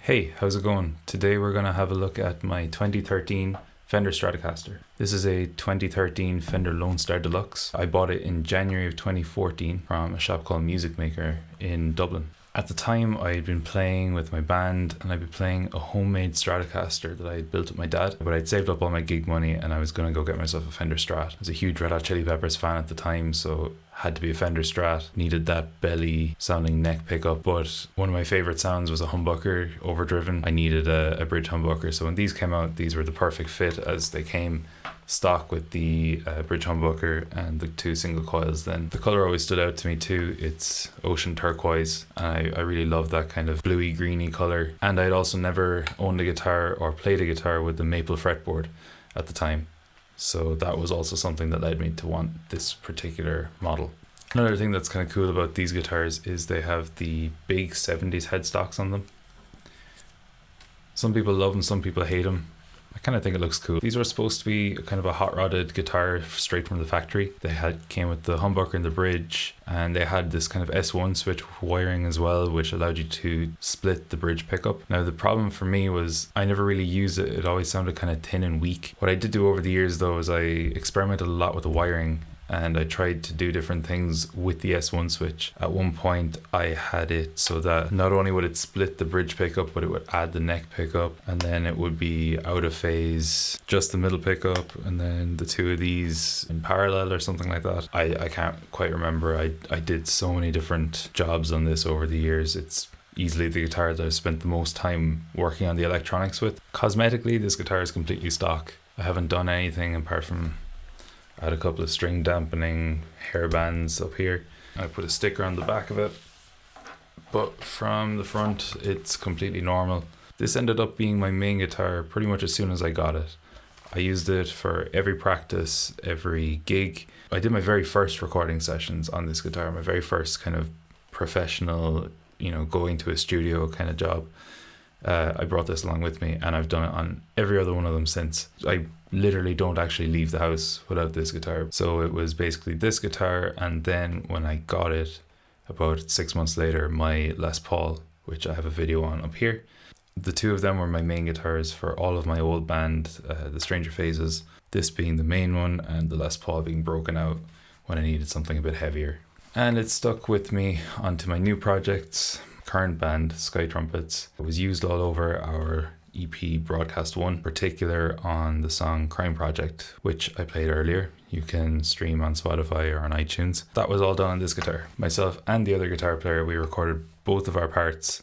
Hey, how's it going? Today we're going to have a look at my 2013 Fender Stratocaster. This is a 2013 Fender Lonestar Deluxe. I bought it in January of 2014 from a shop called Music Maker in Dublin. At the time, I had been playing with my band and I'd been playing a homemade Stratocaster that I had built with my dad, but I'd saved up all my gig money and I was going to go get myself a Fender Strat. I was a huge Red Hot Chili Peppers fan at the time, so had to be a Fender Strat. Needed that belly sounding neck pickup, but one of my favorite sounds was a humbucker, overdriven. I needed a bridge humbucker, so when these came out, these were the perfect fit as they came stock with the bridge humbucker and the two single coils. Then the color always stood out to me too. It's ocean turquoise, and I really love that kind of bluey greeny color. And I'd also never owned a guitar or played a guitar with the maple fretboard at the time, so that was also something that led me to want this particular model. Another thing that's kind of cool about these guitars is they have the big 70s headstocks on them. Some people love them, some people hate them. I kind of think it looks cool. These were supposed to be kind of a hot rodded guitar straight from the factory. They came with the humbucker and the bridge, and they had this kind of S1 switch wiring as well, which allowed you to split the bridge pickup. Now the problem for me was I never really used it. It always sounded kind of thin and weak. What I did do over the years though is I experimented a lot with the wiring, and I tried to do different things with the S1 switch. At one point I had it so that not only would it split the bridge pickup, but it would add the neck pickup, and then it would be out of phase just the middle pickup, and then the two of these in parallel or something like that. I can't quite remember. I did so many different jobs on this over the years. It's easily the guitar that I've spent the most time working on the electronics with. Cosmetically, this guitar is completely stock. I haven't done anything apart from I had a couple of string dampening hair bands up here. I put a sticker on the back of it, but from the front it's completely normal. This ended up being my main guitar pretty much as soon as I got it. I used it for every practice, every gig. I did my very first recording sessions on this guitar, my very first kind of professional, going to a studio kind of job. I brought this along with me, and I've done it on every other one of them since. I literally don't actually leave the house without this guitar. So it was basically this guitar, and then when I got it about 6 months later, my Les Paul, which I have a video on up here. The two of them were my main guitars for all of my old band, the Stranger Phases, this being the main one and the Les Paul being broken out when I needed something a bit heavier. And it stuck with me onto my new projects. Current band, Sky Trumpets. It was used all over our EP Broadcast 1, particular on the song Crime Project, which I played earlier. You can stream on Spotify or on iTunes. That was all done on this guitar. Myself and the other guitar player, we recorded both of our parts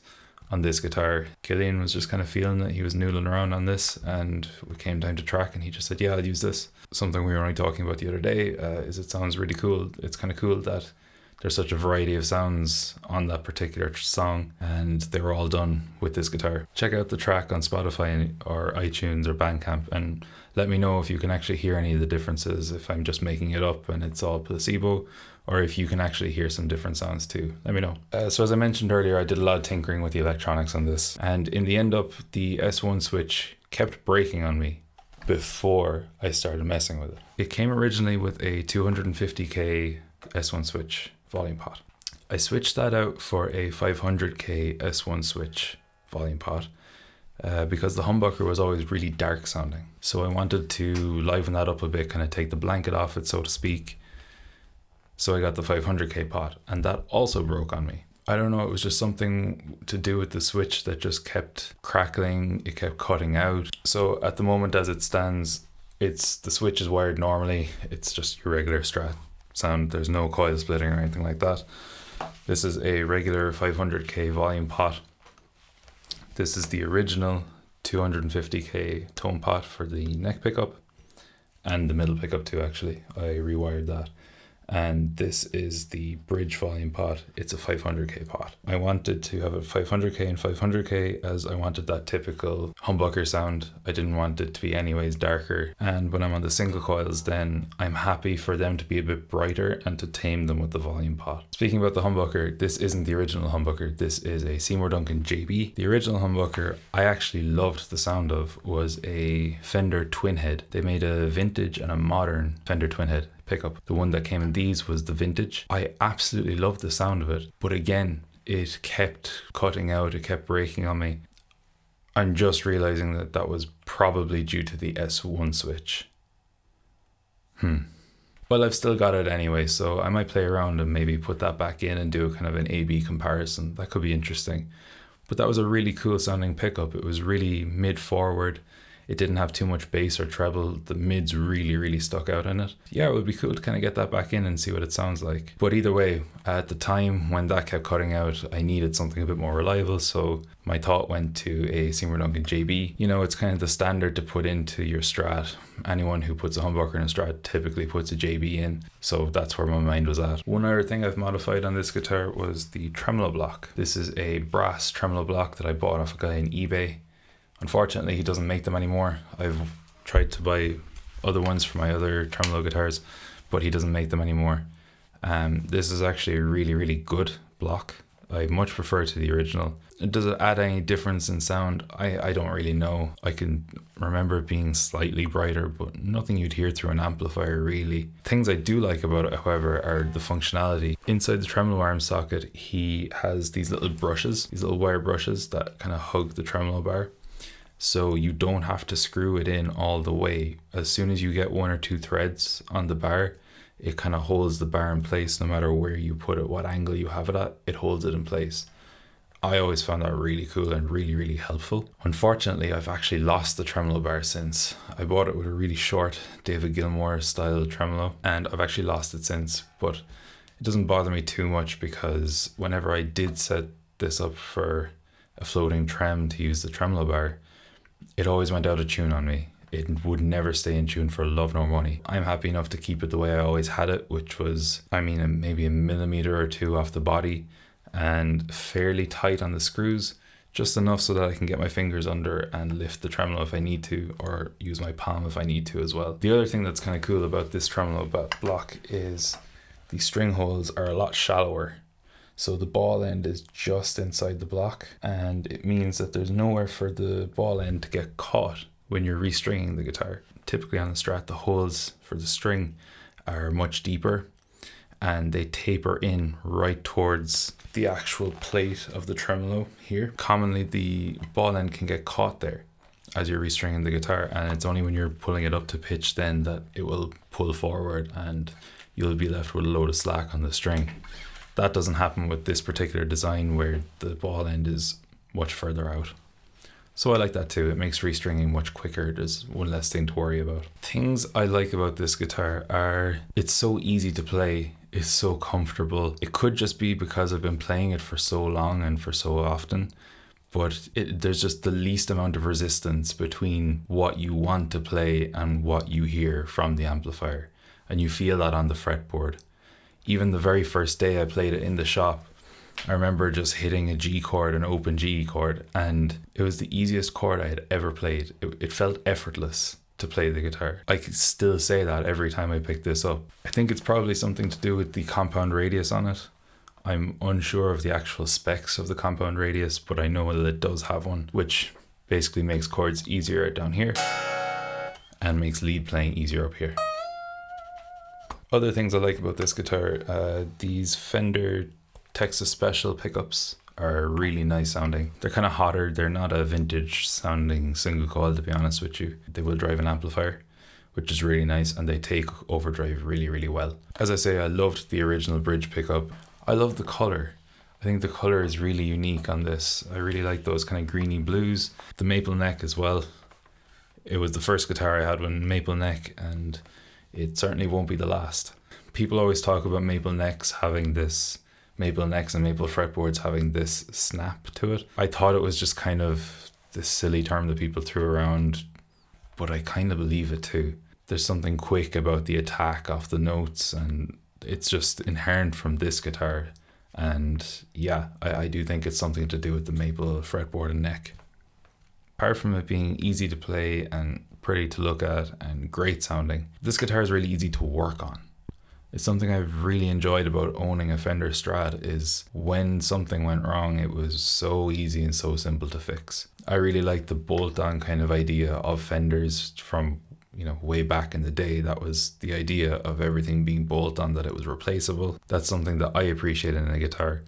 on this guitar. Killian was just kind of feeling that he was noodling around on this, and we came down to track and he just said, yeah, I'll use this. Something we were only talking about the other day is it sounds really cool. It's kind of cool that there's such a variety of sounds on that particular song, and they were all done with this guitar. Check out the track on Spotify or iTunes or Bandcamp and let me know if you can actually hear any of the differences, if I'm just making it up and it's all placebo, or if you can actually hear some different sounds too. Let me know. So as I mentioned earlier, I did a lot of tinkering with the electronics on this, and in the end up, the S1 switch kept breaking on me before I started messing with it. It came originally with a 250k S1 switch volume pot. I switched that out for a 500k S1 switch volume pot because the humbucker was always really dark sounding. So I wanted to liven that up a bit, kind of take the blanket off it, so to speak. So I got the 500k pot, and that also broke on me. I don't know, it was just something to do with the switch that just kept crackling, it kept cutting out. So at the moment as it stands, the switch is wired normally, it's just your regular Strat sound. There's no coil splitting or anything like that. This is a regular 500k volume pot. This is the original 250k tone pot for the neck pickup and the middle pickup too, actually. I rewired that. And this is the bridge volume pot. It's a 500k pot. I wanted to have a 500k and 500k as I wanted that typical humbucker sound. I didn't want it to be anyways darker. And when I'm on the single coils, then I'm happy for them to be a bit brighter and to tame them with the volume pot. Speaking about the humbucker, this isn't the original humbucker. This is a Seymour Duncan JB. The original humbucker I actually loved the sound of was a Fender twin head. They made a vintage and a modern Fender twin head pickup. The one that came in these was the vintage. I absolutely loved the sound of it, but again, it kept cutting out, it kept breaking on me. I'm just realizing that that was probably due to the S1 switch. Well, I've still got it anyway, so I might play around and maybe put that back in and do a kind of an A-B comparison. That could be interesting. But that was a really cool sounding pickup. It was really mid-forward. It didn't have too much bass or treble. The mids really stuck out in it. Yeah, it would be cool to kind of get that back in and see what it sounds like. But either way, at the time when that kept cutting out, I needed something a bit more reliable, so my thought went to a Seymour Duncan JB. You know, it's kind of the standard to put into your Strat. Anyone who puts a humbucker in a Strat typically puts a JB in, so that's where my mind was at. One other thing I've modified on this guitar was the tremolo block. This is a brass tremolo block that I bought off a guy on eBay. Unfortunately, he doesn't make them anymore. I've tried to buy other ones for my other tremolo guitars, but he doesn't make them anymore. This is actually a really good block. I much prefer to the original. Does it add any difference in sound? I don't really know. I can remember it being slightly brighter, but nothing you'd hear through an amplifier really. Things I do like about it, however, are the functionality. Inside the tremolo arm socket, he has these little brushes, these little wire brushes that kind of hug the tremolo bar. So you don't have to screw it in all the way. As soon as you get one or two threads on the bar, it kind of holds the bar in place no matter where you put it, what angle you have it at, it holds it in place. I always found that really cool and really helpful. Unfortunately, I've actually lost the tremolo bar since. I bought it with a really short David Gilmour style tremolo, and I've actually lost it since, but it doesn't bother me too much because whenever I did set this up for a floating trem to use the tremolo bar, it always went out of tune on me. It would never stay in tune for love nor money. I'm happy enough to keep it the way I always had it, which was, maybe a millimeter or two off the body and fairly tight on the screws, just enough so that I can get my fingers under and lift the tremolo if I need to, or use my palm if I need to as well. The other thing that's kind of cool about this tremolo block is the string holes are a lot shallower. So the ball end is just inside the block, and it means that there's nowhere for the ball end to get caught when you're restringing the guitar. Typically on the Strat, the holes for the string are much deeper and they taper in right towards the actual plate of the tremolo here. Commonly the ball end can get caught there as you're restringing the guitar, and it's only when you're pulling it up to pitch then that it will pull forward and you'll be left with a load of slack on the string. That doesn't happen with this particular design where the ball end is much further out. So I like that too. It makes restringing much quicker. There's one less thing to worry about. Things I like about this guitar are it's so easy to play. It's so comfortable. It could just be because I've been playing it for so long and for so often, but there's just the least amount of resistance between what you want to play and what you hear from the amplifier. And you feel that on the fretboard. Even the very first day I played it in the shop, I remember just hitting a G chord, an open G chord, and it was the easiest chord I had ever played. It felt effortless to play the guitar. I could still say that every time I pick this up. I think it's probably something to do with the compound radius on it. I'm unsure of the actual specs of the compound radius, but I know that it does have one, which basically makes chords easier down here and makes lead playing easier up here. Other things I like about this guitar, these Fender Texas Special pickups are really nice sounding. They're kind of hotter. They're not a vintage sounding single coil, to be honest with you. They will drive an amplifier, which is really nice, and they take overdrive really well. As I say, I loved the original bridge pickup. I love the color. I think the color is really unique on this. I really like those kind of greeny blues. The maple neck as well. It was the first guitar I had with maple neck, and it certainly won't be the last. People always talk about maple necks having this, maple necks and maple fretboards having this snap to it. I thought it was just kind of this silly term that people threw around, but I kind of believe it too. There's something quick about the attack off the notes, and it's just inherent from this guitar. And yeah, I do think it's something to do with the maple fretboard and neck. Apart from it being easy to play and pretty to look at and great sounding, this guitar is really easy to work on. It's something I've really enjoyed about owning a Fender Strat is when something went wrong, it was so easy and so simple to fix. I really like the bolt-on kind of idea of Fenders from, way back in the day. That was the idea of everything being bolt-on, that it was replaceable. That's something that I appreciate in a guitar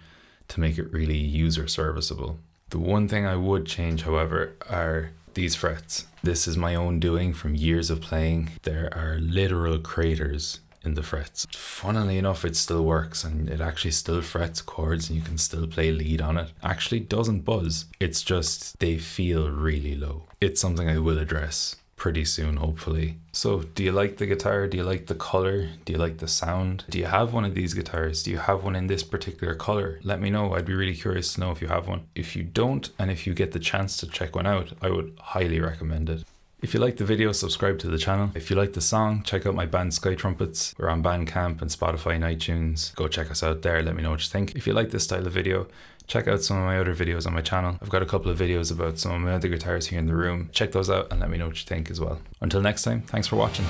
to make it really user serviceable. The one thing I would change, however, are these frets. This is my own doing from years of playing. There are literal craters in the frets. Funnily enough, it still works and it actually still frets chords and you can still play lead on it. Actually doesn't buzz. It's just they feel really low. It's something I will address pretty soon, hopefully. So do you like the guitar? Do you like the color? Do you like the sound? Do you have one of these guitars? Do you have one in this particular color? Let me know. I'd be really curious to know if you have one. If you don't, and if you get the chance to check one out, I would highly recommend it. If you like the video, subscribe to the channel. If you like the song, check out my band Sky Trumpets. We're on Bandcamp and Spotify and iTunes. Go check us out there. Let me know what you think. If you like this style of video, check out some of my other videos on my channel. I've got a couple of videos about some of my other guitars here in the room. Check those out and let me know what you think as well. Until next time, thanks for watching.